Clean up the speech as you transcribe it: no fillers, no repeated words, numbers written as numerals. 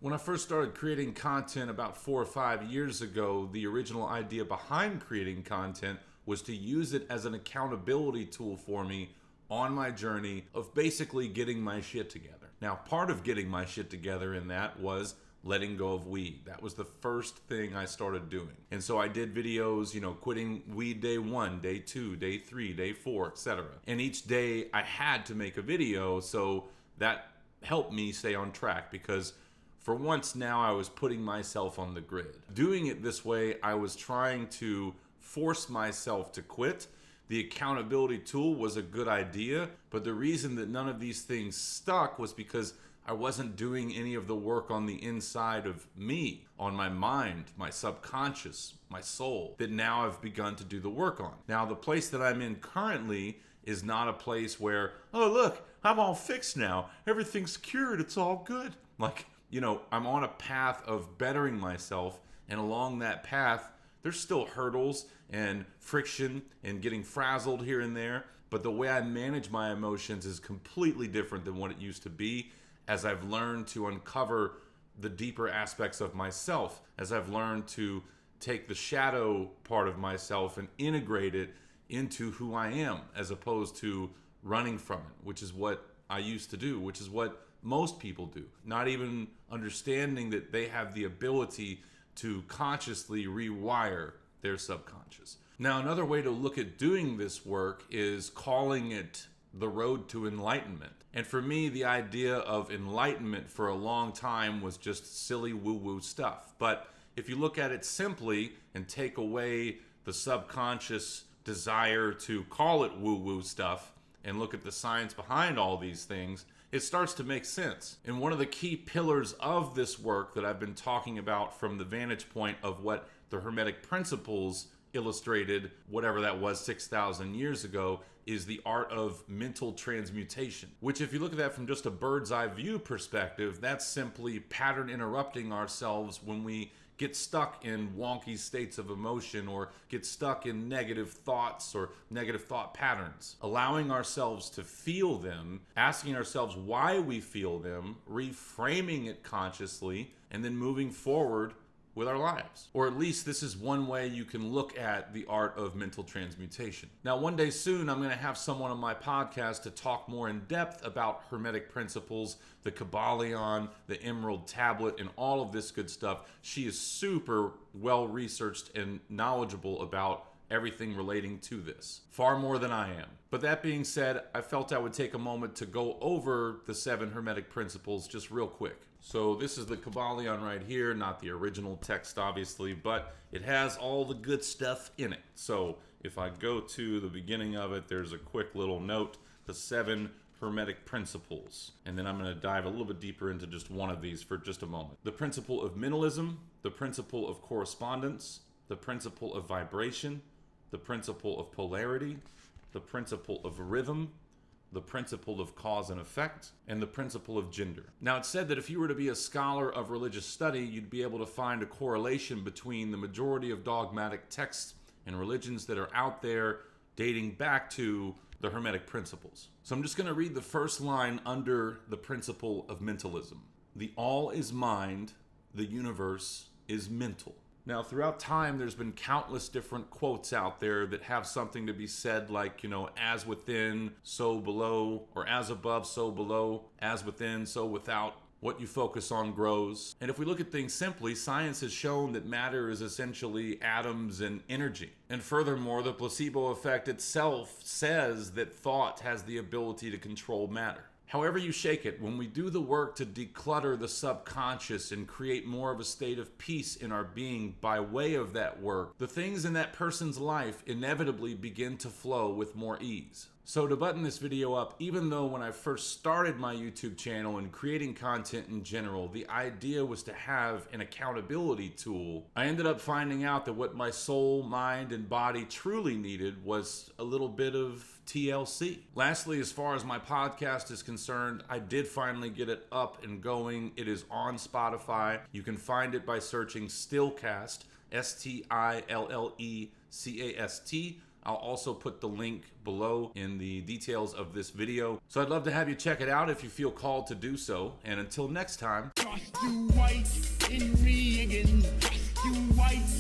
When I first started creating content about 4 or 5 years ago, the original idea behind creating content was to use it as an accountability tool for me on my journey of basically getting my shit together. Now, part of getting my shit together in that was letting go of weed. That was the first thing I started doing. And so I did videos, quitting weed day 1, day 2, day 3, day 4, etc. And each day I had to make a video, so that helped me stay on track because for once now I was putting myself on the grid. Doing it this way, I was trying to force myself to quit. The accountability tool was a good idea, but the reason that none of these things stuck was because I wasn't doing any of the work on the inside of me, on my mind, my subconscious, my soul, that now I've begun to do the work on. Now, the place that I'm in currently is not a place where, oh, look, I'm all fixed now. Everything's cured. It's all good. I'm on a path of bettering myself, and along that path, there's still hurdles and friction and getting frazzled here and there, but the way I manage my emotions is completely different than what it used to be as I've learned to uncover the deeper aspects of myself, as I've learned to take the shadow part of myself and integrate it into who I am, as opposed to running from it, which is what I used to do, which is what most people do, not even understanding that they have the ability to consciously rewire their subconscious. Now, another way to look at doing this work is calling it the road to enlightenment. And for me, the idea of enlightenment for a long time was just silly woo-woo stuff. But if you look at it simply and take away the subconscious desire to call it woo-woo stuff and look at the science behind all these things, it starts to make sense. And one of the key pillars of this work that I've been talking about from the vantage point of what the Hermetic Principles illustrated, whatever that was 6,000 years ago, is the art of mental transmutation. Which, if you look at that from just a bird's eye view perspective, that's simply pattern interrupting ourselves when we get stuck in wonky states of emotion or get stuck in negative thoughts or negative thought patterns. Allowing ourselves to feel them, asking ourselves why we feel them, reframing it consciously, and then moving forward with our lives. Or at least this is one way you can look at the art of mental transmutation. Now, one day soon, I'm going to have someone on my podcast to talk more in depth about Hermetic Principles, the Kybalion, the Emerald Tablet, and all of this good stuff. She is super well researched and knowledgeable about everything relating to this, far more than I am. But that being said, I felt I would take a moment to go over the 7 Hermetic Principles just real quick. So this is the Kybalion right here, not the original text obviously, but it has all the good stuff in it. So if I go to the beginning of it, there's a quick little note, the 7 Hermetic Principles. And then I'm going to dive a little bit deeper into just one of these for just a moment. The principle of mentalism, the principle of correspondence, the principle of vibration, the principle of polarity, the principle of rhythm, the principle of cause and effect, and the principle of gender. Now, it's said that if you were to be a scholar of religious study, you'd be able to find a correlation between the majority of dogmatic texts and religions that are out there dating back to the Hermetic Principles. So I'm just going to read the first line under the principle of mentalism. The all is mind, the universe is mental. Now, throughout time, there's been countless different quotes out there that have something to be said like, as within, so below, or as above, so below, as within, so without. What you focus on grows. And if we look at things simply, science has shown that matter is essentially atoms and energy. And furthermore, the placebo effect itself says that thought has the ability to control matter. However you shake it, when we do the work to declutter the subconscious and create more of a state of peace in our being by way of that work, the things in that person's life inevitably begin to flow with more ease. So to button this video up, even though when I first started my YouTube channel and creating content in general, the idea was to have an accountability tool, I ended up finding out that what my soul, mind, and body truly needed was a little bit of TLC. Lastly, as far as my podcast is concerned, I did finally get it up and going. It is on Spotify. You can find it by searching Stillcast, Stillcast. I'll also put the link below in the details of this video. So I'd love to have you check it out if you feel called to do so. And until next time. Just you white in me again. Just you white.